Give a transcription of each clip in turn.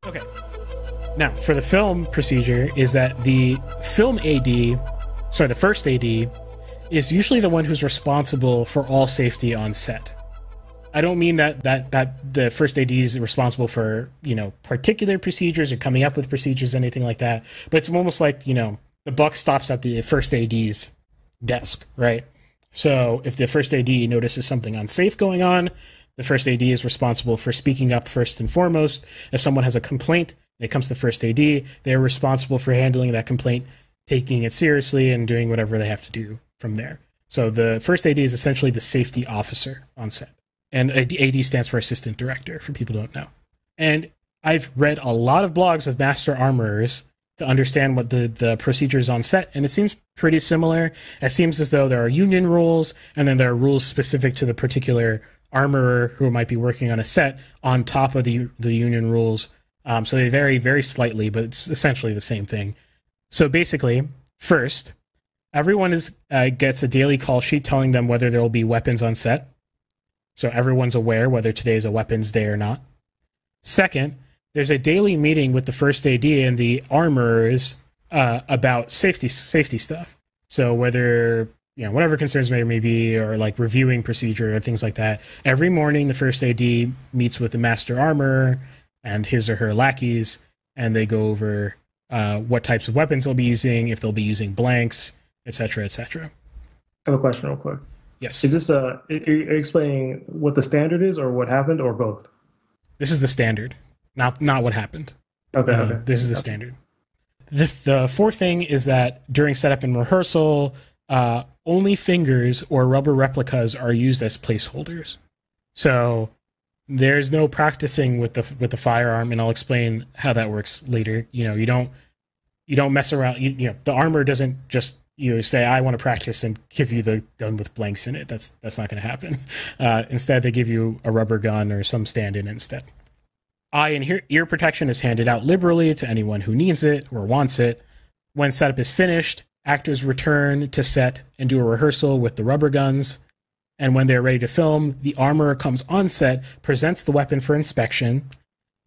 Okay. Now, for the film procedure, is that the film AD, sorry, the first AD, is usually the one who's responsible for all safety on set. I don't mean that the first AD is responsible for, particular procedures or coming up with procedures, anything like that. But it's almost like, the buck stops at the first AD's desk, right? So if the first AD notices something unsafe going on, the first AD is responsible for speaking up first and foremost. If someone has a complaint, and it comes to the first AD, they're responsible for handling that complaint, taking it seriously, and doing whatever they have to do from there. So the first AD is essentially the safety officer on set. And AD stands for assistant director, for people who don't know. And I've read a lot of blogs of master armorers to understand what the procedures on set, and it seems pretty similar. It seems as though there are union rules, and then there are rules specific to the particular armorer who might be working on a set on top of the union rules. So they vary very slightly, but it's essentially the same thing. So basically, first, everyone gets a daily call sheet telling them whether there will be weapons on set. So everyone's aware whether today is a weapons day or not. Second, there's a daily meeting with the first AD and the armorers about safety stuff. So whether, whatever concerns there may be, or like reviewing procedure or things like that. Every morning, the first AD meets with the master armorer and his or her lackeys, and they go over what types of weapons they'll be using, if they'll be using blanks, etc., etc. I have a question real quick. Yes. Is this are you explaining what the standard is, or what happened, or both? This is the standard, not what happened. Okay. This is the standard. The fourth thing is that during setup and rehearsal, only fingers or rubber replicas are used as placeholders. So there's no practicing with the firearm, and I'll explain how that works later. You don't mess around. The armor doesn't just say, I want to practice, and give you the gun with blanks in it. That's not going to happen. Instead, they give you a rubber gun or some stand-in instead. Eye and ear protection is handed out liberally to anyone who needs it or wants it. When setup is finished, actors return to set and do a rehearsal with the rubber guns. And when they're ready to film, the armorer comes on set, presents the weapon for inspection.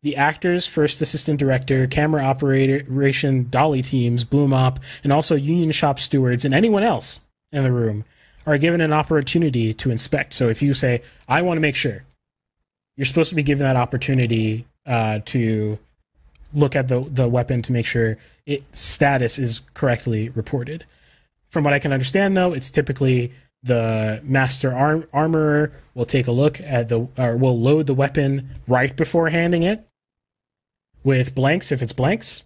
The actors, first assistant director, camera operation, dolly teams, boom op, and also union shop stewards and anyone else in the room are given an opportunity to inspect. So if you say, I want to make sure, you're supposed to be given that opportunity to look at the weapon to make sure its status is correctly reported. From what I can understand, though, it's typically the master armorer will take a look at will load the weapon right before handing it with blanks if it's blanks.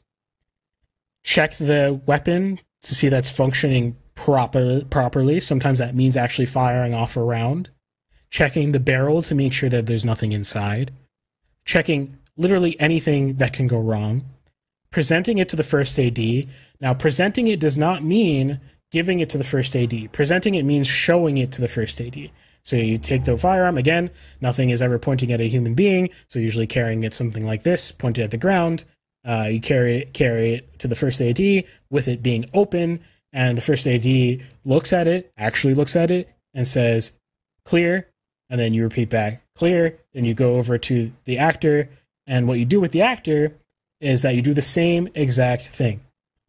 Check the weapon to see that's functioning properly. Sometimes that means actually firing off a round. Checking the barrel to make sure that there's nothing inside. Checking literally anything that can go wrong. Presenting it to the first AD. Now, presenting it does not mean giving it to the first AD. Presenting it means showing it to the first AD. So you take the firearm, again, nothing is ever pointing at a human being, so usually carrying it something like this, pointed at the ground. You carry it to the first AD with it being open, and the first AD actually looks at it, and says, clear, and then you repeat back, clear, then you go over to the actor, and what you do with the actor is that you do the same exact thing.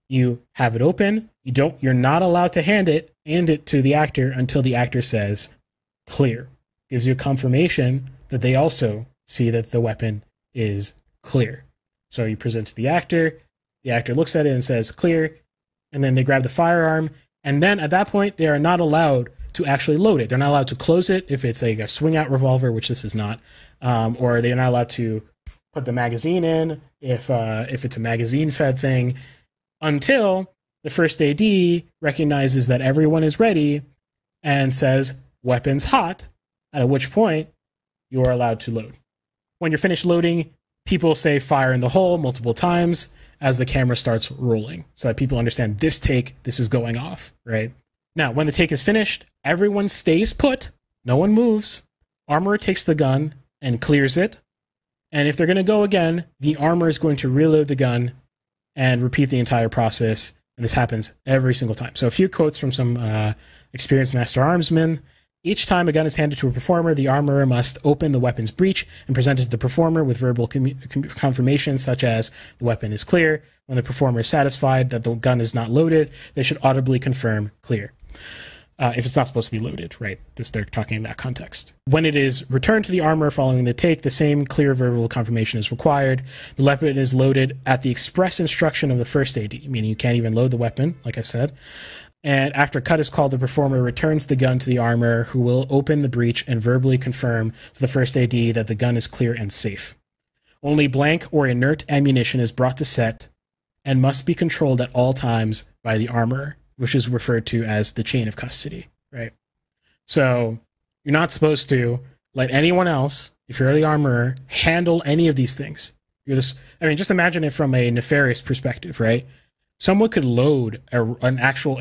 You have it open, you're not allowed to hand it to the actor until the actor says, clear. Gives you a confirmation that they also see that the weapon is clear. So you present to the actor looks at it and says, clear, and then they grab the firearm, and then at that point, they are not allowed to actually load it. They're not allowed to close it if it's like a swing-out revolver, which this is not, or they're not allowed to put the magazine in if it's a magazine-fed thing, until the first AD recognizes that everyone is ready and says, weapons hot, at which point you are allowed to load. When you're finished loading, people say fire in the hole multiple times as the camera starts rolling so that people understand this is going off, right? Now, when the take is finished, everyone stays put, no one moves. Armorer takes the gun and clears it. And if they're going to go again, the armorer is going to reload the gun and repeat the entire process. And this happens every single time. So a few quotes from some experienced master armsmen. Each time a gun is handed to a performer, the armorer must open the weapon's breech and present it to the performer with verbal confirmation, such as the weapon is clear. When the performer is satisfied that the gun is not loaded, they should audibly confirm clear. If it's not supposed to be loaded, right? They're talking in that context. When it is returned to the armorer following the take, the same clear verbal confirmation is required. The weapon is loaded at the express instruction of the first AD, meaning you can't even load the weapon, like I said. And after cut is called, the performer returns the gun to the armorer, who will open the breech and verbally confirm to the first AD that the gun is clear and safe. Only blank or inert ammunition is brought to set and must be controlled at all times by the armorer, which is referred to as the chain of custody, right? So you're not supposed to let anyone else, if you're the armorer, handle any of these things. Just imagine it from a nefarious perspective, right? Someone could load an actual,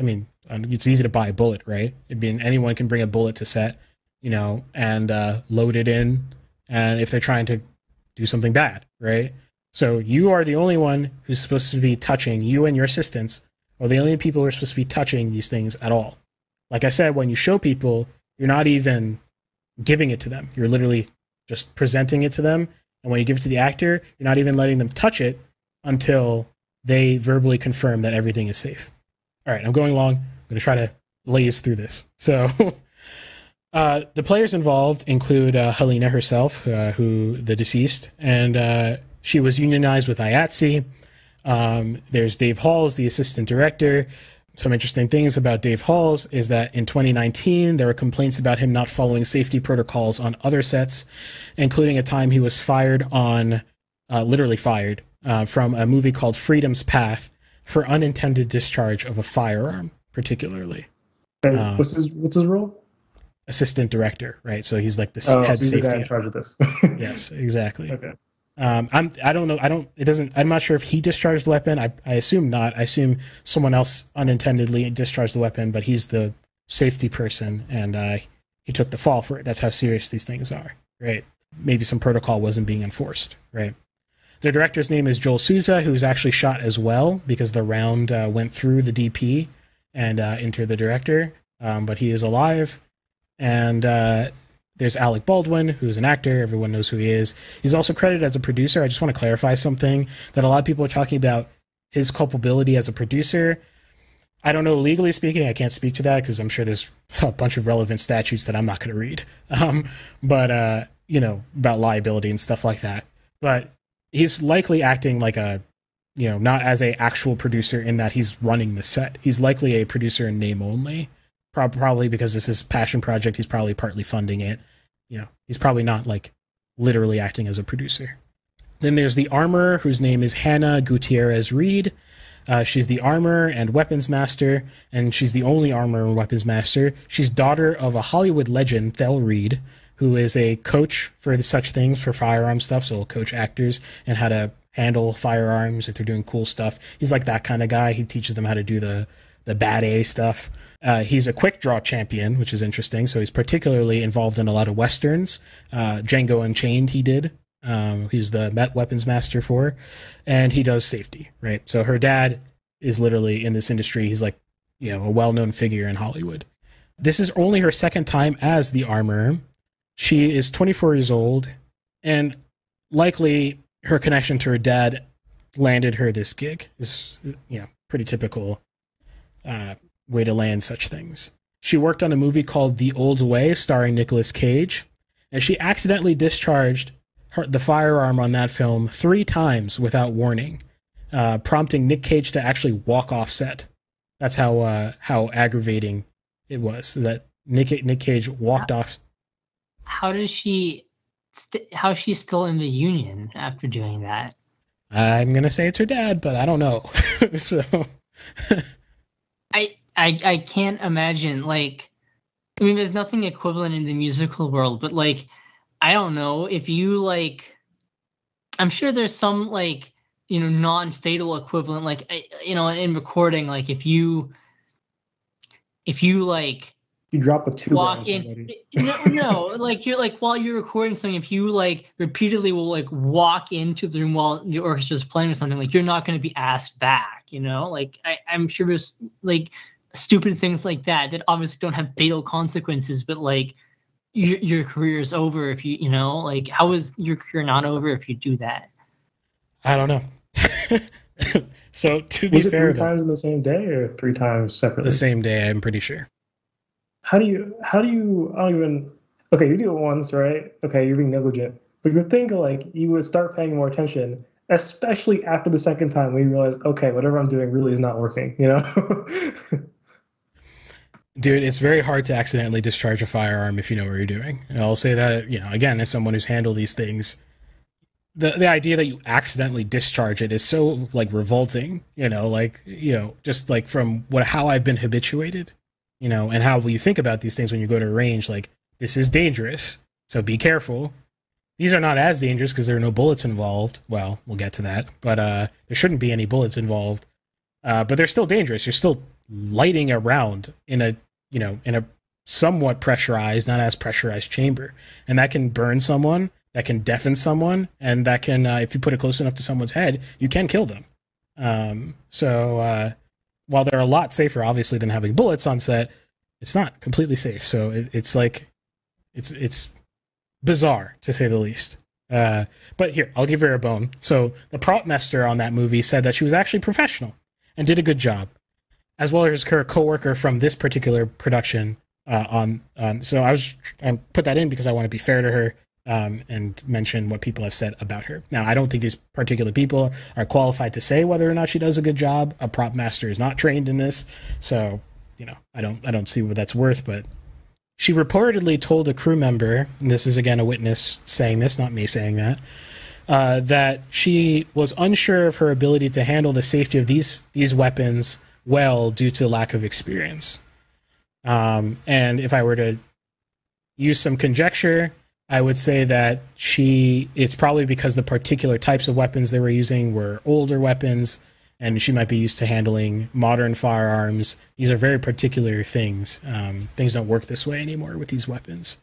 it's easy to buy a bullet, right? Anyone can bring a bullet to set, and load it in, and if they're trying to do something bad, right? So you are the only one who's supposed to be touching, you and your assistants are the only people who are supposed to be touching these things at all. Like I said, when you show people, you're not even giving it to them. You're literally just presenting it to them. And when you give it to the actor, you're not even letting them touch it until they verbally confirm that everything is safe. All right, I'm going along. I'm going to try to laze through this. So the players involved include Halyna herself, who the deceased, and she was unionized with IATSE. There's Dave Halls, the assistant director. Some interesting things about Dave Halls is that in 2019, there were complaints about him not following safety protocols on other sets, including a time he was literally fired, from a movie called Freedom's Path for unintended discharge of a firearm, particularly. And what's his role? Assistant director, right? So he's like the so head he's safety. the guy in charge of this. Yes, exactly. Okay. I'm not sure if he discharged the weapon. I assume not. I assume someone else unintendedly discharged the weapon, but he's the safety person, and he took the fall for it. That's how serious these things are, right? Maybe some protocol wasn't being enforced, right? The director's name is Joel Souza, who's actually shot as well, because the round went through the DP and into the director, but he is alive. And there's Alec Baldwin, who's an actor. Everyone knows who he is. He's also credited as a producer. I just want to clarify something, that a lot of people are talking about his culpability as a producer. I don't know, legally speaking, I can't speak to that, because I'm sure there's a bunch of relevant statutes that I'm not going to read. About liability and stuff like that. But he's likely acting like not as a actual producer in that he's running the set. He's likely a producer in name only, probably because this is a passion project. He's probably partly funding it. He's probably not like literally acting as a producer. Then there's the armorer, whose name is Halyna Gutierrez-Reed. She's the armorer and weapons master, and she's the only armorer and weapons master. She's daughter of a Hollywood legend, Thel Reed, who is a coach for such things, for firearm stuff. So he'll coach actors and how to handle firearms if they're doing cool stuff. He's like that kind of guy. He teaches them how to do the bad A stuff. He's a quick draw champion, which is interesting. So he's particularly involved in a lot of Westerns. Django Unchained he did. He's the weapons master for, and he does safety, right? So her dad is literally in this industry. He's like, a well-known figure in Hollywood. This is only her second time as the armorer. She is 24 years old, and likely her connection to her dad landed her this gig. Is pretty typical way to land such things. She worked on a movie called The Old Way, starring Nicolas Cage, and she accidentally discharged the firearm on that film 3 times without warning, prompting Nick Cage to actually walk off set. That's how aggravating it was. That Nick Cage walked off. How's she still in the union after doing that? I'm gonna say it's her dad, but I don't know. So I can't imagine, there's nothing equivalent in the musical world, but I don't know if you I'm sure there's some non-fatal equivalent, in recording, if you you drop a tube walk in. No, you're while you're recording something, if you repeatedly will walk into the room while the orchestra's playing or something, you're not going to be asked back. I'm sure there's stupid things like that obviously don't have fatal consequences, but like your career is over if you know, like how is your career not over if you do that? I don't know. So to be Was it fair, 3 times in the same day or 3 times separately? the same day, I'm pretty sure. How do you, I don't even, okay, you do it once, right? Okay, you're being negligent. But you would think like you would start paying more attention, especially after the second time when you realize, okay, whatever I'm doing really is not working, you know? Dude, it's very hard to accidentally discharge a firearm if you know what you're doing. And I'll say that, you know, again, as someone who's handled these things, the idea that you accidentally discharge it is so like revolting, you know, like, you know, just like from how I've been habituated, you know, and how you think about these things when you go to a range, like this is dangerous, so be careful. These are not as dangerous because there are no bullets involved. Well, we'll get to that, but there shouldn't be any bullets involved. But they're still dangerous. You're still lighting a round in a, you know, in a somewhat pressurized, not as pressurized chamber, and that can burn someone. That can deafen someone, and that can, if you put it close enough to someone's head, you can kill them. So while they're a lot safer, obviously, than having bullets on set, it's not completely safe. So it's like, it's bizarre, to say the least. But here, I'll give her a bone. So the prop master on that movie said that she was actually professional and did a good job, as well as her coworker from this particular production so I put that in because I want to be fair to her. And mention what people have said about her. Now, I don't think these particular people are qualified to say whether or not she does a good job. A prop master is not trained in this, so you know, I don't see what that's worth. But she reportedly told a crew member, and this is again a witness saying this, not me saying that, that she was unsure of her ability to handle the safety of these weapons well due to lack of experience. And if I were to use some conjecture, I would say that it's probably because the particular types of weapons they were using were older weapons, and she might be used to handling modern firearms. These are very particular things. Things don't work this way anymore with these weapons.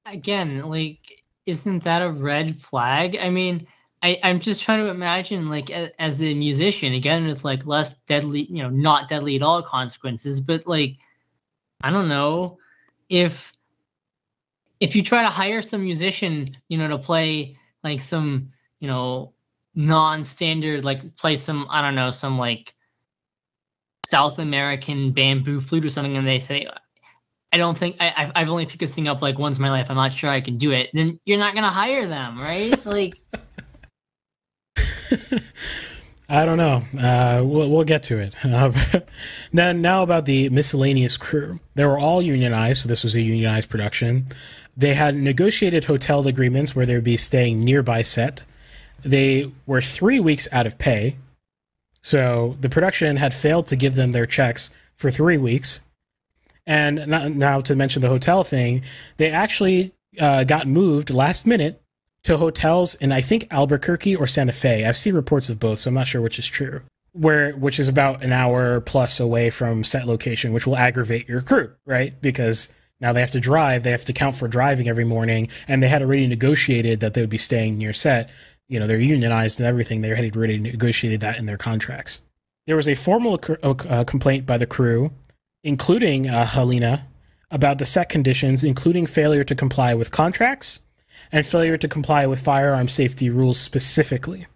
Again, like, isn't that a red flag? I mean, I'm just trying to imagine, like, as a musician, again, with, like, less deadly, you know, not deadly at all consequences, but, like, I don't know, if you try to hire some musician, you know, to play like some, you know, non-standard, like play some, I don't know, some like South American bamboo flute or something, and they say, I don't think I've only picked this thing up like once in my life, I'm not sure I can do it, then you're not gonna hire them, right? Like, I don't know. We'll get to it. Now about the miscellaneous crew. They were all unionized, so this was a unionized production. They had negotiated hotel agreements where they would be staying nearby set. They were 3 weeks out of pay, so the production had failed to give them their checks for 3 weeks. And now to mention the hotel thing, they actually got moved last minute to hotels in, I think, Albuquerque or Santa Fe. I've seen reports of both, so I'm not sure which is true. Which is about an hour plus away from set location, which will aggravate your crew, right? Because now they have to drive, they have to count for driving every morning, and they had already negotiated that they would be staying near set. You know, they're unionized and everything. They had already negotiated that in their contracts. There was a formal complaint by the crew, including Halyna, about the set conditions, including failure to comply with contracts and failure to comply with firearm safety rules specifically.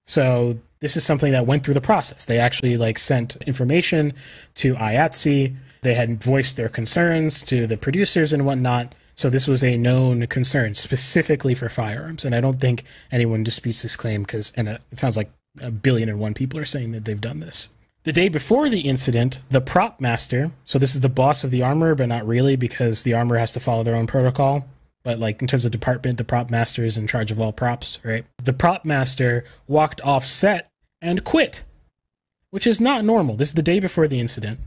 So this is something that went through the process. They actually sent information to IATSE. They had voiced their concerns to the producers and whatnot. So this was a known concern specifically for firearms. And I don't think anyone disputes this claim because it sounds like 1,000,000,001 people are saying that they've done this. The day before the incident, the prop master, so this is the boss of the armor, but not really because the armor has to follow their own protocol. But in terms of department, the prop master is in charge of all props, right? The prop master walked off set and quit, which is not normal. This is the day before the incident.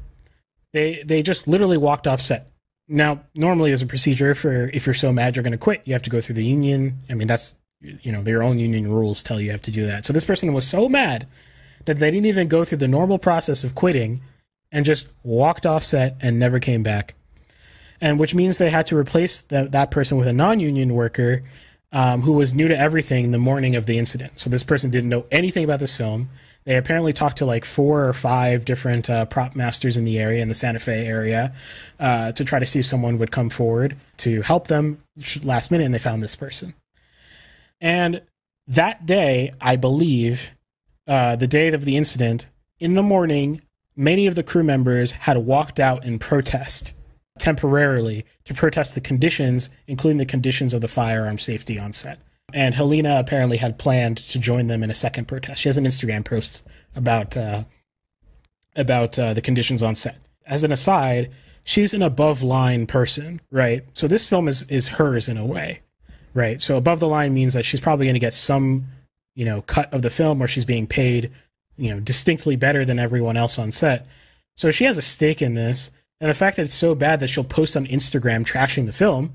They just literally walked off set. Now, normally as a procedure, if you're so mad you're going to quit, you have to go through the union. I mean, that's, their own union rules tell you have to do that. So this person was so mad that they didn't even go through the normal process of quitting and just walked off set and never came back. And which means they had to replace that person with a non-union worker who was new to everything the morning of the incident. So this person didn't know anything about this film, They apparently talked to like 4 or 5 different prop masters in the area, in the Santa Fe area, to try to see if someone would come forward to help them last minute, and they found this person. And that day, I believe, the day of the incident, in the morning, many of the crew members had walked out in protest temporarily to protest the conditions, including the conditions of the firearm safety on set. And Halyna apparently had planned to join them in a second protest. She has an Instagram post about the conditions on set. As an aside, she's an above-line person, right? So this film is hers in a way, right? So above the line means that she's probably going to get some, cut of the film where she's being paid, distinctly better than everyone else on set. So she has a stake in this. And the fact that it's so bad that she'll post on Instagram trashing the film,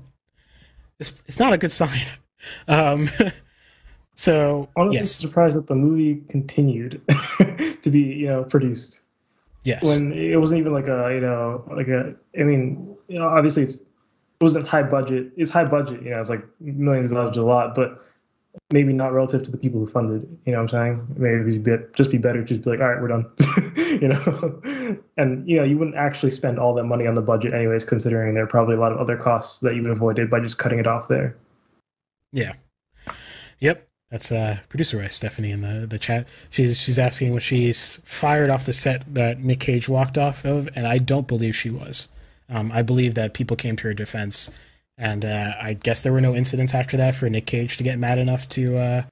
it's not a good sign. So honestly, yes. surprised that the movie continued to be produced. Yes, when it wasn't even obviously it wasn't high budget. It's high budget, it's like millions of dollars, a lot, but maybe not relative to the people who funded it. You know what I'm saying? Maybe just be better, just be like, all right, we're done. And you wouldn't actually spend all that money on the budget anyways, considering there are probably a lot of other costs that you would avoided by just cutting it off there. Yeah. Yep. That's producer wife Stephanie in the chat. She's asking was she fired off the set that Nick Cage walked off of, and I don't believe she was. I believe that people came to her defense, and I guess there were no incidents after that for Nick Cage to get mad enough to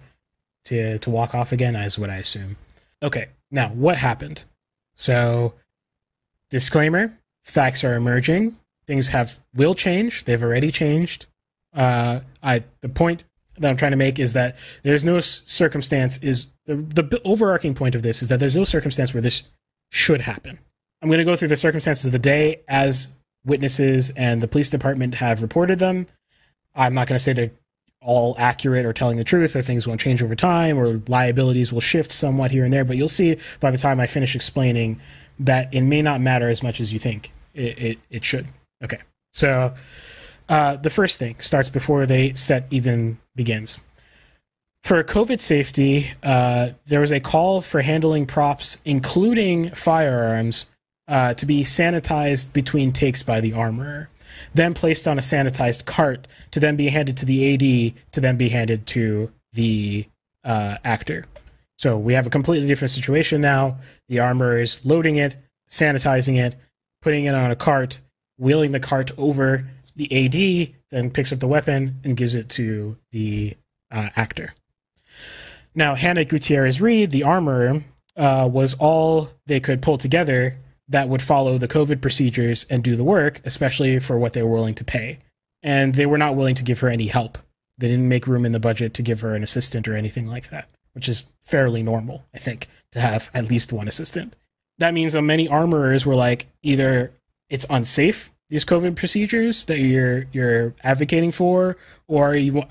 walk off again, is what I assume. Okay, now what happened? So, disclaimer: facts are emerging. Things will change. They've already changed. The point that I'm trying to make is that there's no circumstance the overarching point of this is that there's no circumstance where this should happen. I'm going to go through the circumstances of the day as witnesses and the police department have reported them. I'm not going to say they're all accurate or telling the truth, or things won't change over time, or liabilities will shift somewhat here and there, but you'll see by the time I finish explaining that it may not matter as much as you think it should. Okay, so the first thing starts before the set even begins. For COVID safety, there was a call for handling props, including firearms, to be sanitized between takes by the armorer, then placed on a sanitized cart to then be handed to the AD, to then be handed to the actor. So we have a completely different situation now. The armorer is loading it, sanitizing it, putting it on a cart, wheeling the cart over. The AD then picks up the weapon and gives it to the actor. Now, Halyna Gutierrez-Reed, the armorer, was all they could pull together that would follow the COVID procedures and do the work, especially for what they were willing to pay. And they were not willing to give her any help. They didn't make room in the budget to give her an assistant or anything like that, which is fairly normal, I think, to have at least one assistant. That means that many armorers were like, either it's unsafe, these COVID procedures that you're advocating for, or you're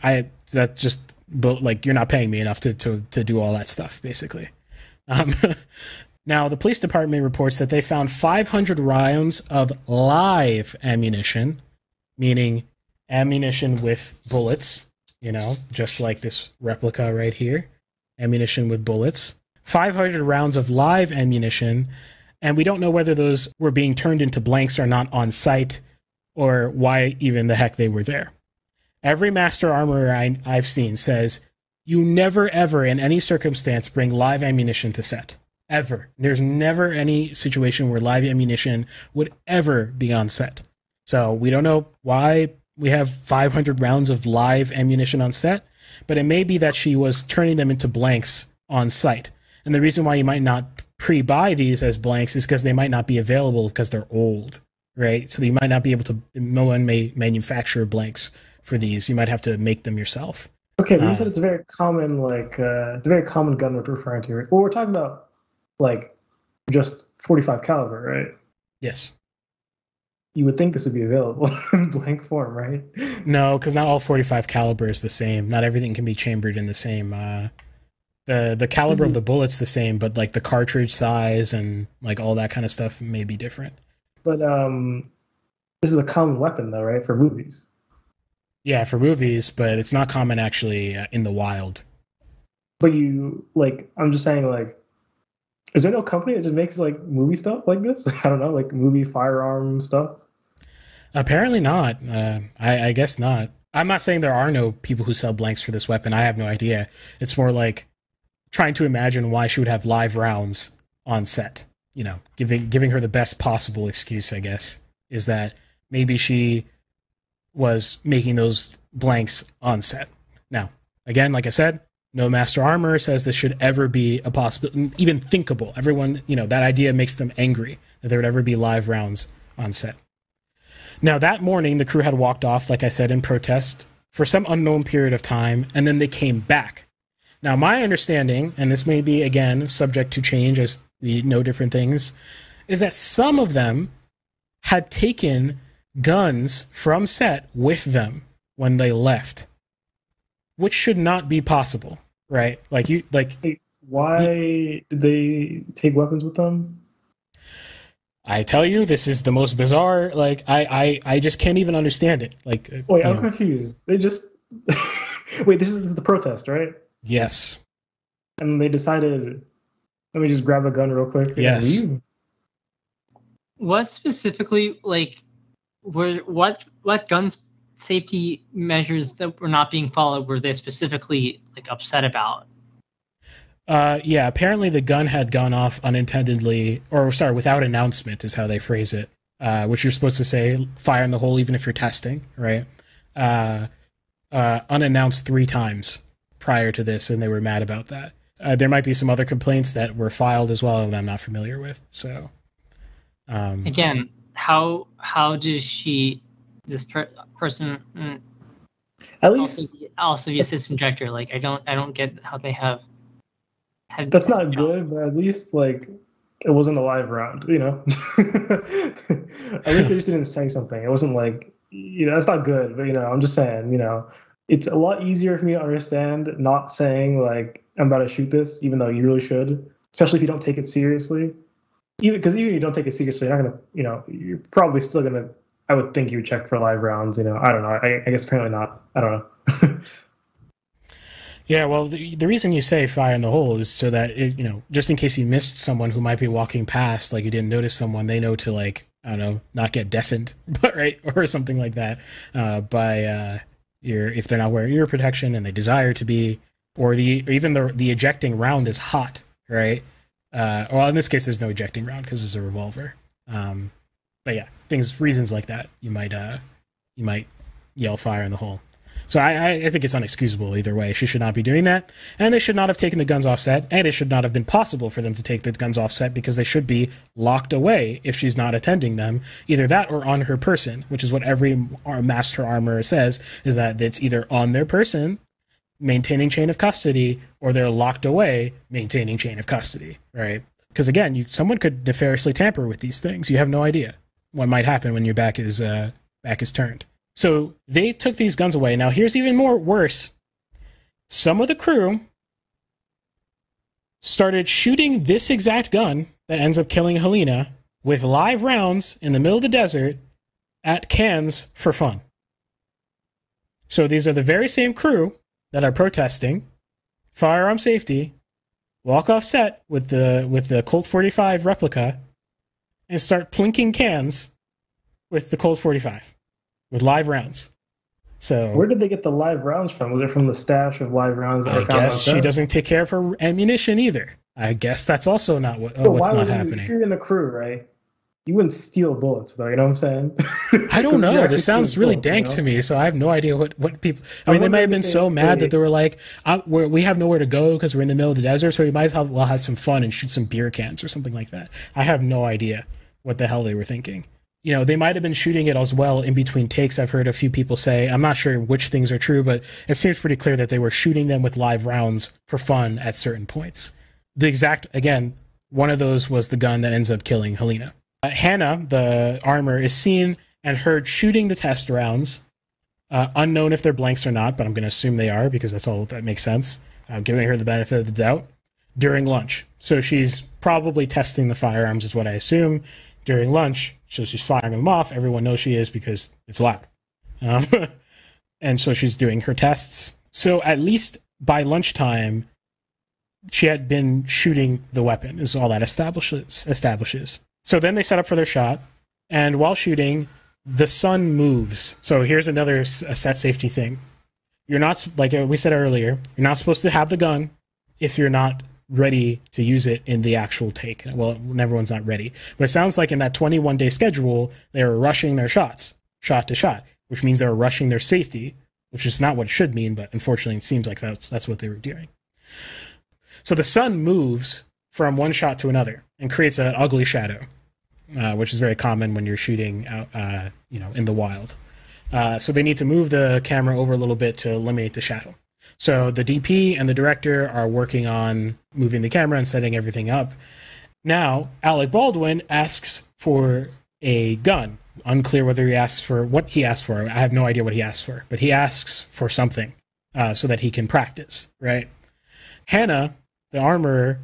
not paying me enough to do all that stuff, basically. Now, the police department reports that they found 500 rounds of live ammunition, meaning ammunition with bullets, just like this replica right here, ammunition with bullets. 500 rounds of live ammunition, and we don't know whether those were being turned into blanks or not on site, or why even the heck they were there. Every master armorer I've seen says, you never ever in any circumstance bring live ammunition to set. Ever. There's never any situation where live ammunition would ever be on set. So we don't know why we have 500 rounds of live ammunition on set, but it may be that she was turning them into blanks on site. And the reason why you might not pre-buy these as blanks is because they might not be available because they're old, right? So you might not be able to, no one may manufacture blanks for these. You might have to make them yourself. Okay, but you said it's a very common, it's a very common gun we're referring to, right? Well, we're talking about just 45 caliber, right? Yes. You would think this would be available in blank form, right? No, because not all 45 caliber is the same. Not everything can be chambered in the same. The caliber of the bullet's the same, but the cartridge size and all that kind of stuff may be different. But this is a common weapon, though, right, for movies? Yeah, for movies, but it's not common actually in the wild. But I'm just saying, Is there no company that just makes like movie stuff like this? I don't know, like movie firearm stuff. Apparently not. I guess not. I'm not saying there are no people who sell blanks for this weapon. I have no idea. It's more like trying to imagine why she would have live rounds on set. You know, giving her the best possible excuse, I guess, is that maybe she was making those blanks on set. Now, again, like I said, no master armorer says this should ever be a possible, even thinkable. Everyone, you know, that idea makes them angry that there would ever be live rounds on set. Now, that morning, the crew had walked off, like I said, in protest for some unknown period of time, and then they came back. Now, my understanding, and this may be, again, subject to change as we know different things, is that some of them had taken guns from set with them when they left, which should not be possible, right? Why did they take weapons with them? I tell you, this is the most bizarre. Like, I just can't even understand it. Like, wait, I'm confused. They just wait. This is the protest, right? Yes. And they decided, let me just grab a gun real quick. Yes. Leave. What specifically, like, what guns safety measures that were not being followed were they specifically like upset about? Yeah, apparently the gun had gone off unintendedly, or sorry, without announcement is how they phrase it, which you're supposed to say, fire in the hole even if you're testing, right? Unannounced 3 times prior to this, and they were mad about that. There might be some other complaints that were filed as well that I'm not familiar with, so... Again, how does this person... At least... Also the assistant director, like, I don't get how they have... That's not good, but at least like it wasn't a live round, you know. At least they just didn't say something. It wasn't like, you know, that's not good, but you know, I'm just saying, you know, it's a lot easier for me to understand not saying like I'm about to shoot this, even though you really should, especially if you don't take it seriously. Even if you don't take it seriously, you're not gonna, you know, you're probably still gonna. I would think you would check for live rounds. You know, I don't know. I guess apparently not. I don't know. Yeah, well, the reason you say fire in the hole is so that, you know, just in case you missed someone who might be walking past, like you didn't notice someone, they know to, like, I don't know, not get deafened, but right, or something like that, if they're not wearing ear protection and they desire to be, or even the ejecting round is hot, right? Well, in this case, there's no ejecting round because it's a revolver. But yeah, reasons like that, you might yell fire in the hole. So I think it's unexcusable either way. She should not be doing that. And they should not have taken the guns off set. And it should not have been possible for them to take the guns off set because they should be locked away if she's not attending them. Either that or on her person, which is what every master armorer says, is that it's either on their person, maintaining chain of custody, or they're locked away, maintaining chain of custody, right? Because again, someone could nefariously tamper with these things. You have no idea what might happen when your back is turned. So they took these guns away. Now, here's even worse. Some of the crew started shooting this exact gun that ends up killing Halyna with live rounds in the middle of the desert at cans for fun. So these are the very same crew that are protesting firearm safety, walk off set with the Colt 45 replica, and start plinking cans with the Colt 45. With live rounds. So where did they get the live rounds from? Was it from the stash of live rounds that were found? I guess she doesn't take care of her ammunition either. I guess that's also not what's not happening. If you're in the crew, right? You wouldn't steal bullets, though. You know what I'm saying? I don't know. This sounds really dank to me, so I have no idea what people... I mean, they might have been so mad that they were like, we have nowhere to go because we're in the middle of the desert, so we might as well have some fun and shoot some beer cans or something like that. I have no idea what the hell they were thinking. You know, they might have been shooting it as well in between takes. I've heard a few people say, I'm not sure which things are true, but it seems pretty clear that they were shooting them with live rounds for fun at certain points. Again, one of those was the gun that ends up killing Halyna. Hannah, the armor, is seen and heard shooting the test rounds, unknown if they're blanks or not, but I'm going to assume they are because that makes sense. I'm giving her the benefit of the doubt, during lunch. So she's probably testing the firearms is what I assume during lunch. So she's firing them off. Everyone knows she is because it's loud. And so she's doing her tests. So at least by lunchtime, she had been shooting the weapon, is all that establishes. So then they set up for their shot, and while shooting, the sun moves. So here's a set safety thing. You're not, like we said earlier, you're not supposed to have the gun if you're not ready to use it in the actual take. Well, everyone's not ready. But it sounds like in that 21-day schedule, they were rushing their shots, shot to shot, which means they were rushing their safety, which is not what it should mean, but unfortunately it seems like that's what they were doing. So the sun moves from one shot to another and creates an ugly shadow, which is very common when you're shooting out, in the wild. So they need to move the camera over a little bit to eliminate the shadow. So the DP and the director are working on moving the camera and setting everything up. Now, Alec Baldwin asks for a gun. Unclear whether he asks for what he asked for. I have no idea what he asked for, but he asks for something so that he can practice, right? Hannah, the armorer,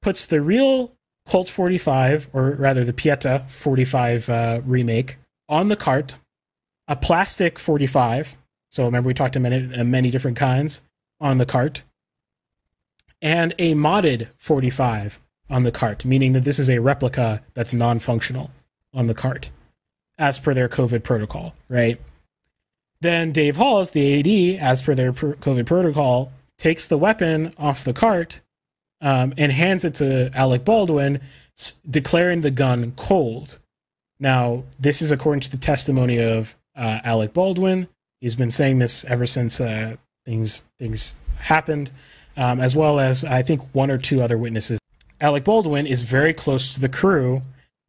puts the real Colt 45, or rather the Pieta 45 remake, on the cart, a plastic 45, so remember we talked about many different kinds, on the cart, and a modded 45 on the cart, meaning that this is a replica that's non-functional on the cart, as per their COVID protocol, right? Then Dave Halls, the AD, as per their COVID protocol, takes the weapon off the cart and hands it to Alec Baldwin, declaring the gun cold. Now, this is according to the testimony of Alec Baldwin. He's been saying this ever since things happened, as well as, I think, one or two other witnesses. Alec Baldwin is very close to the crew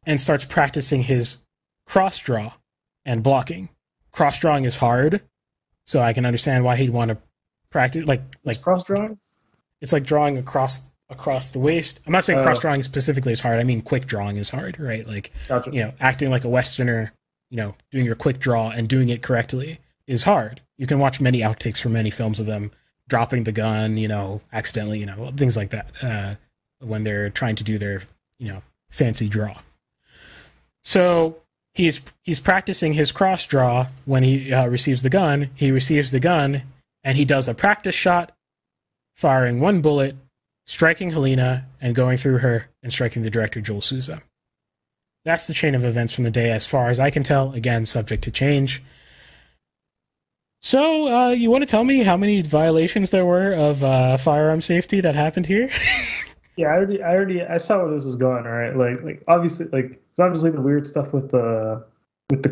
and starts practicing his cross-draw and blocking. Cross-drawing is hard, so I can understand why he'd want to practice, like cross-drawing? It's like drawing across the waist. I'm not saying cross-drawing specifically is hard. I mean quick drawing is hard, right? Like, gotcha. Acting like a Westerner, doing your quick draw and doing it correctly is hard. You can watch many outtakes from many films of them dropping the gun, accidentally, things like that, when they're trying to do their, fancy draw. So he's practicing his cross draw when he receives the gun. He receives the gun and he does a practice shot, firing one bullet, striking Halyna and going through her and striking the director Joel Souza. That's the chain of events from the day as far as I can tell, again, subject to change. So, you want to tell me how many violations there were of firearm safety that happened here? Yeah, I saw where this was going. All right, like obviously, it's obviously the weird stuff with the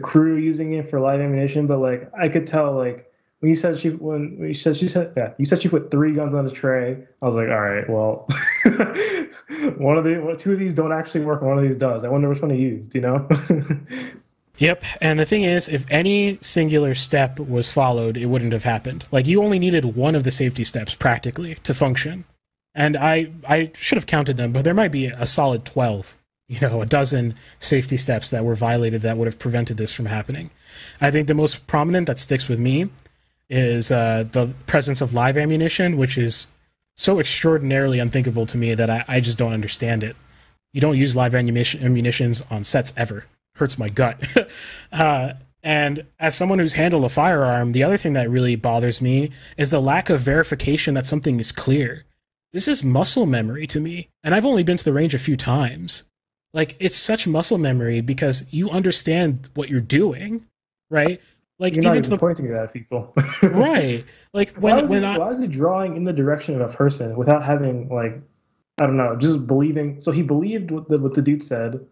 crew using it for live ammunition, but I could tell when you said she put 3 guns on a tray. I was like, all right, well, two of these don't actually work, and one of these does. I wonder which one he used. Yep, and the thing is, if any singular step was followed, it wouldn't have happened. You only needed one of the safety steps, practically, to function. And I should have counted them, but there might be a solid 12, a dozen safety steps that were violated that would have prevented this from happening. I think the most prominent that sticks with me is the presence of live ammunition, which is so extraordinarily unthinkable to me that I just don't understand it. You don't use live ammunitions on sets ever. Hurts my gut. And as someone who's handled a firearm, the other thing that really bothers me is the lack of verification that something is clear. This is muscle memory to me, and I've only been to the range a few times. It's such muscle memory because you understand what you're doing, right? You're not even pointing it at people. Right. Why was he drawing in the direction of a person without having, I don't know, just believing? So he believed what the dude said,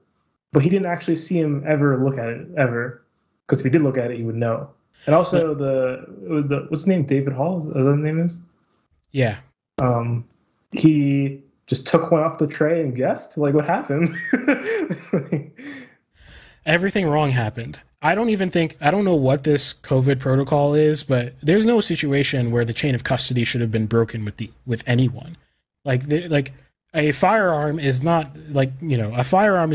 but he didn't actually see him ever look at it, ever. Because if he did look at it, he would know. And also what's his name? David Hall? Is that what his name is? Yeah. He just took one off the tray and guessed? What happened? Everything wrong happened. I don't know what this COVID protocol is, but there's no situation where the chain of custody should have been broken with anyone. A firearm is not a firearm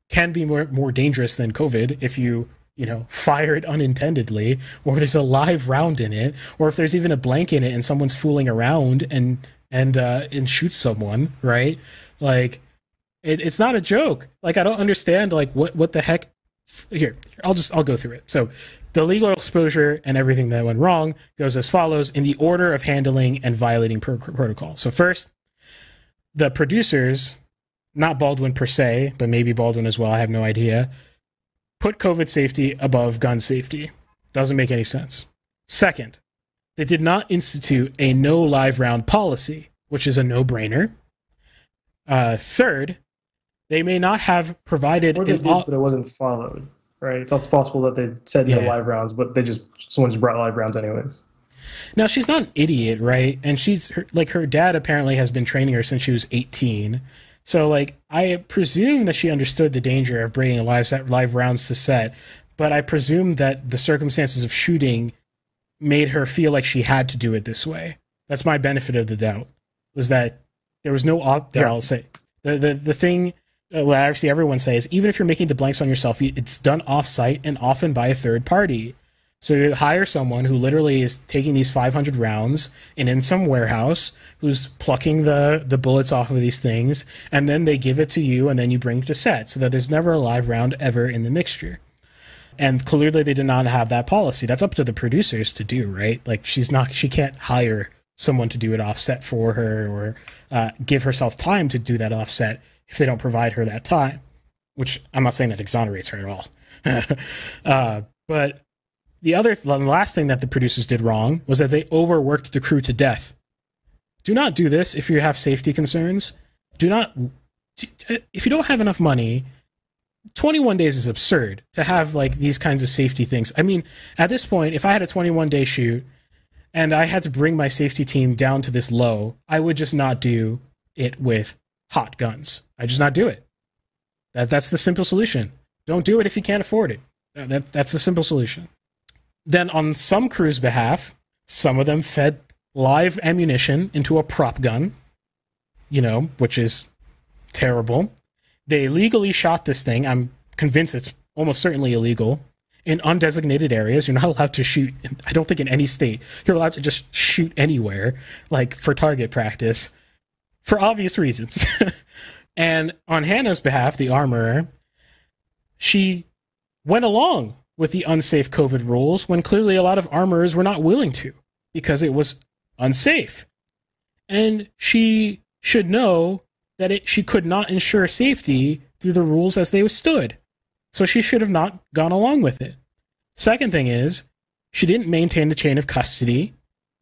can be more dangerous than COVID if you fire it unintendedly, or there's a live round in it, or if there's even a blank in it and someone's fooling around and shoots someone, right? It's not a joke. I don't understand what the heck here, I'll go through it. So the legal exposure and everything that went wrong goes as follows in the order of handling and violating protocol. So first, the producers, not Baldwin per se, but maybe Baldwin as well, I have no idea, put COVID safety above gun safety. Doesn't make any sense. Second, they did not institute a no live round policy, which is a no-brainer. Third, they may not have provided... Or they did, but it wasn't followed, right? It's also possible that they said no live rounds, but someone just brought live rounds anyways. Now, she's not an idiot, right? And her dad apparently has been training her since she was 18. So, I presume that she understood the danger of bringing live rounds to set, but I presume that the circumstances of shooting made her feel like she had to do it this way. That's my benefit of the doubt, was that there was no... I'll say. The thing what I see everyone say is, even if you're making the blanks on yourself, it's done off-site and often by a third party. So you hire someone who literally is taking these 500 rounds and in some warehouse who's plucking the bullets off of these things, and then they give it to you and then you bring it to set so that there's never a live round ever in the mixture. And clearly they did not have that policy. That's up to the producers to do, right? She can't hire someone to do it offset for her or give herself time to do that offset if they don't provide her that time, which I'm not saying that exonerates her at all. But the last thing that the producers did wrong was that they overworked the crew to death. Do not do this if you have safety concerns. If you don't have enough money, 21 days is absurd to have these kinds of safety things. I mean, at this point, if I had a 21-day shoot and I had to bring my safety team down to this low, I would just not do it with hot guns. I just not do it. That's the simple solution. Don't do it if you can't afford it. That's the simple solution. Then on some crews' behalf, some of them fed live ammunition into a prop gun, which is terrible. They illegally shot this thing. I'm convinced it's almost certainly illegal. In undesignated areas, you're not allowed to shoot. I don't think in any state you're allowed to just shoot anywhere, for target practice, for obvious reasons. And on Hannah's behalf, the armorer, she went along with the unsafe COVID rules when clearly a lot of armorers were not willing to because it was unsafe. And she should know that she could not ensure safety through the rules as they stood. So she should have not gone along with it. Second thing is, she didn't maintain the chain of custody.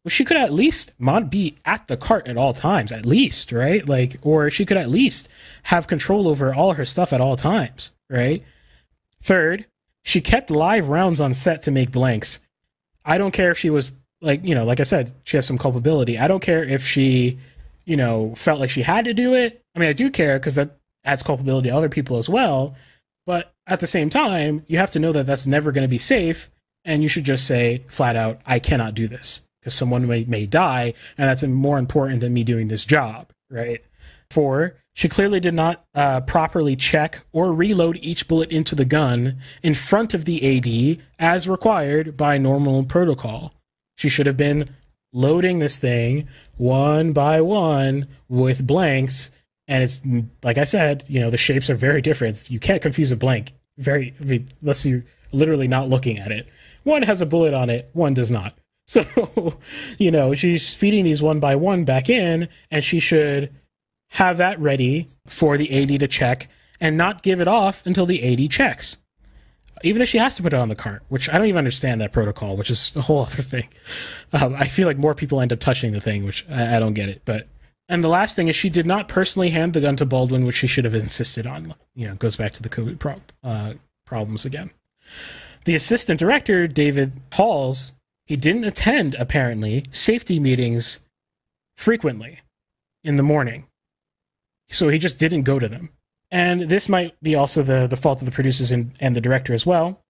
Well, she could at least be at the cart at all times, at least, right? Or she could at least have control over all her stuff at all times, right? Third, she kept live rounds on set to make blanks. I don't care if she was, like I said, she has some culpability. I don't care if she, felt like she had to do it. I mean, I do care because that adds culpability to other people as well. But at the same time, you have to know that that's never going to be safe. And you should just say flat out, I cannot do this because someone may die. And that's more important than me doing this job, right? 4, she clearly did not properly check or reload each bullet into the gun in front of the AD as required by normal protocol. She should have been loading this thing one by one with blanks. And it's, like I said, the shapes are very different. You can't confuse a blank unless you're literally not looking at it. One has a bullet on it, one does not. So, she's feeding these one by one back in, and she should have that ready for the AD to check and not give it off until the AD checks. Even if she has to put it on the cart, which I don't even understand that protocol, which is a whole other thing. I feel like more people end up touching the thing, which I don't get it. And the last thing is she did not personally hand the gun to Baldwin, which she should have insisted on. Goes back to the COVID problems again. The assistant director, David Halls, he didn't attend, apparently, safety meetings frequently in the morning. So he just didn't go to them. And this might be also the fault of the producers and the director as well.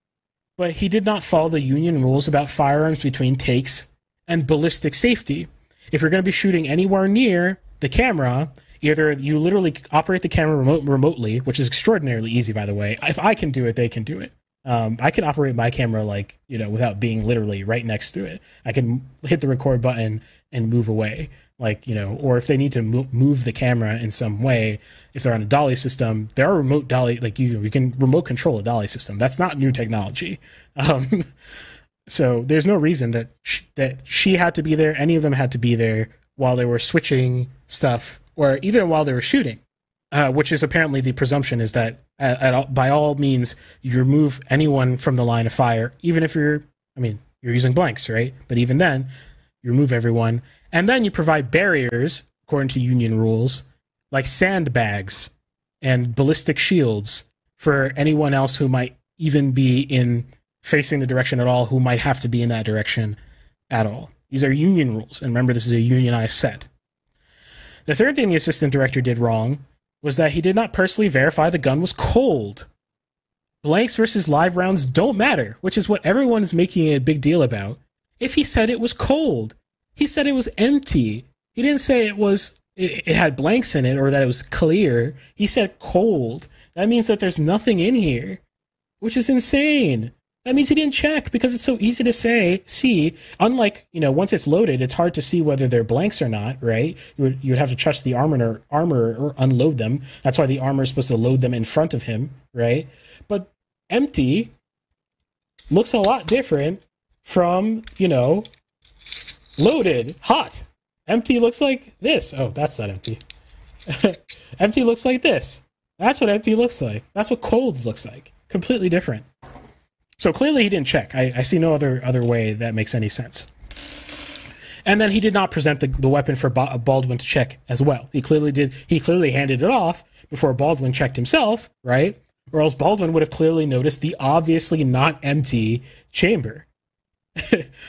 But he did not follow the union rules about firearms between takes and ballistic safety. If you're going to be shooting anywhere near the camera, either you literally operate the camera remotely, which is extraordinarily easy, by the way. If I can do it, they can do it. I can operate my camera without being literally right next to it. I can hit the record button and move away. Like, or if they need to move the camera in some way, if they're on a dolly system, there are remote dolly, like you can remote control a dolly system. That's not new technology. So there's no reason that she had to be there. Any of them had to be there while they were switching stuff, or even while they were shooting, which is apparently the presumption is that by all means, you remove anyone from the line of fire, even if you're using blanks, right? But even then, you remove everyone. And then you provide barriers, according to union rules, like sandbags and ballistic shields for anyone else who might even be facing the direction at all, who might have to be in that direction at all. These are union rules. And remember, this is a unionized set. The third thing the assistant director did wrong was that he did not personally verify the gun was cold. Blanks versus live rounds don't matter, which is what everyone is making a big deal about. If he said it was cold, he said it was empty. He didn't say it had blanks in it or that it was clear. He said cold. That means that there's nothing in here, which is insane. That means he didn't check because it's so easy to see. Unlike, once it's loaded, it's hard to see whether they're blanks or not, right? You would have to trust the armor or unload them. That's why the armor is supposed to load them in front of him, right? But empty looks a lot different from, loaded, hot. Empty looks like this. Oh, that's not empty. Empty looks like this. That's what empty looks like. That's what cold looks like. Completely different. So clearly he didn't check. I see no other way that makes any sense. And then he did not present the weapon for Baldwin to check as well. He clearly did. He clearly handed it off before Baldwin checked himself, right? Or else Baldwin would have clearly noticed the obviously not empty chamber.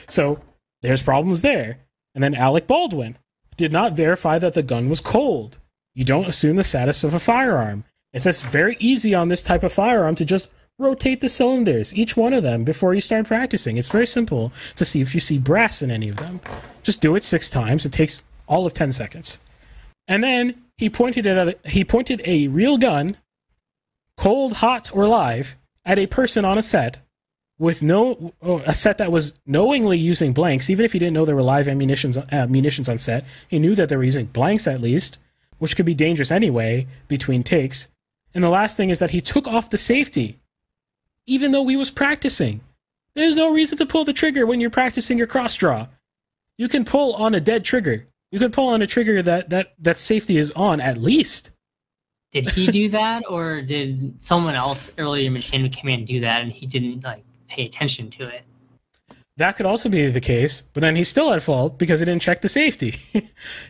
So there's problems there. And then Alec Baldwin did not verify that the gun was cold. You don't assume the status of a firearm. It's just very easy on this type of firearm to just rotate the cylinders, each one of them, before you start practicing. It's very simple to see if you see brass in any of them. Just do it 6 times. It takes all of 10 seconds. And then he pointed a real gun, cold, hot, or live, at a person on a set with a set that was knowingly using blanks. Even if he didn't know there were live munitions on set, he knew that they were using blanks at least, which could be dangerous anyway between takes. And the last thing is that he took off the safety, even though he was practicing. There's no reason to pull the trigger when you're practicing your cross draw. You can pull on a dead trigger. You can pull on a trigger that safety is on at least. Did he do that, or did someone else earlier in the chain of command do that and he didn't pay attention to it? That could also be the case, but then he's still at fault because he didn't check the safety.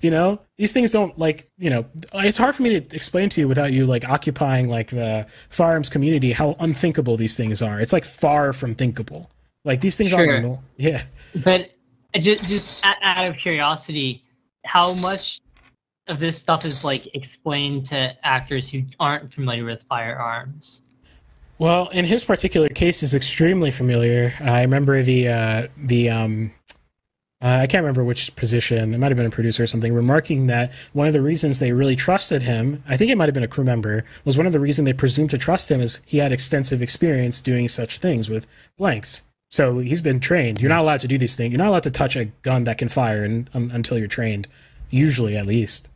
These things don't it's hard for me to explain to you without you occupying the firearms community how unthinkable these things are. It's far from thinkable. These things aren't normal. Yeah. But just out of curiosity, how much of this stuff is explained to actors who aren't familiar with firearms? Well, in his particular case, is extremely familiar. I remember I can't remember which position, it might have been a producer or something, remarking that one of the reasons they really trusted him, I think it might have been a crew member, was one of the reasons they presumed to trust him is he had extensive experience doing such things with blanks. So he's been trained. You're not allowed to do these things. You're not allowed to touch a gun that can fire until you're trained, usually at least.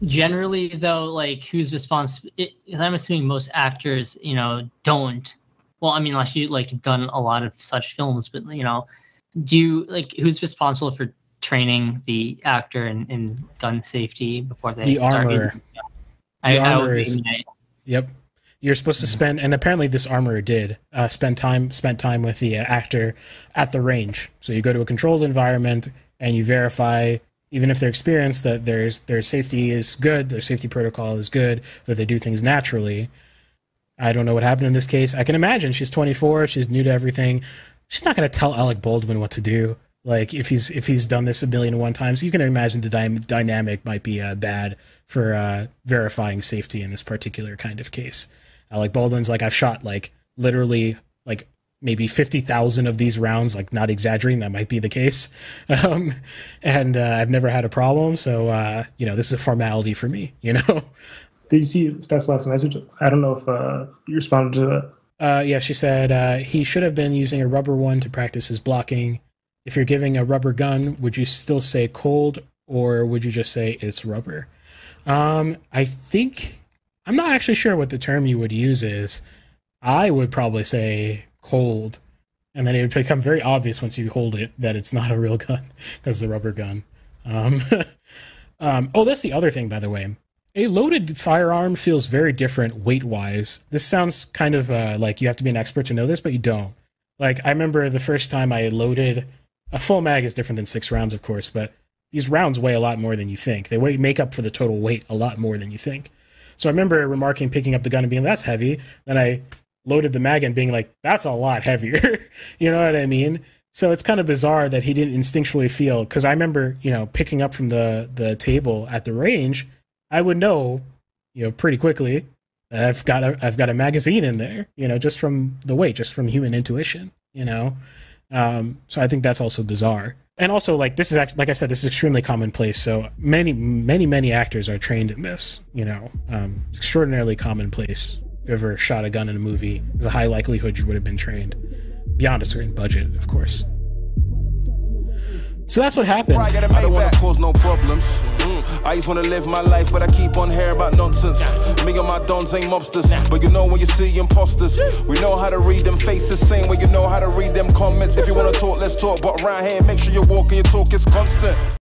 Generally, though, who's responsible? I'm assuming most actors, don't. Well, unless you you've done a lot of such films, but do you who's responsible for training the actor in gun safety before they start using? The armorer is. Yep, you're supposed to spend, and apparently this armorer did spent time with the actor at the range. So you go to a controlled environment and you verify, even if they're experienced, that their safety is good, their safety protocol is good, that they do things naturally. I don't know what happened in this case. I can imagine she's 24, she's new to everything. She's not going to tell Alec Baldwin what to do. If he's done this 1,000,001 times, you can imagine the dynamic might be bad for verifying safety in this particular kind of case. Alec Baldwin's I've shot literally maybe 50,000 of these rounds, not exaggerating, that might be the case. And I've never had a problem. So, this is a formality for me, Did you see Steph's last message? I don't know if you responded to that. Yeah, she said he should have been using a rubber one to practice his blocking. if you're giving a rubber gun, would you still say cold, or would you just say it's rubber? I think, I'm not actually sure what the term you would use is. I would probably say cold, and then it would become very obvious once you hold it that it's not a real gun, because it's a rubber gun. Oh, that's the other thing, by the way. A loaded firearm feels very different weight-wise. This sounds kind of like you have to be an expert to know this, but you don't. Like, I remember the first time I loaded... A full mag is different than 6 rounds, of course, but these rounds weigh a lot more than you think. They make up for the total weight a lot more than you think. So I remember picking up the gun and being, that's heavy. Then I loaded the mag and being like, that's a lot heavier. You know what I mean? So it's kind of bizarre that he didn't instinctually feel, because I remember, picking up from the table at the range, I would know, pretty quickly that I've got a magazine in there, just from the weight, just from human intuition, So I think that's also bizarre. And also, like, this is actually, like I said, this is extremely commonplace. So many actors are trained in this, extraordinarily commonplace. If you ever shot a gun in a movie, there's a high likelihood you would have been trained beyond a certain budget, of course. So that's what happened. I don't want to cause no problems. I just want to live my life, but I keep on hearing about nonsense. Me and my dons ain't mobsters, but you know when you see imposters, we know how to read them faces, same way you know how to read them comments. If you want to talk, let's talk, but around here, make sure you're walking, your talk is constant.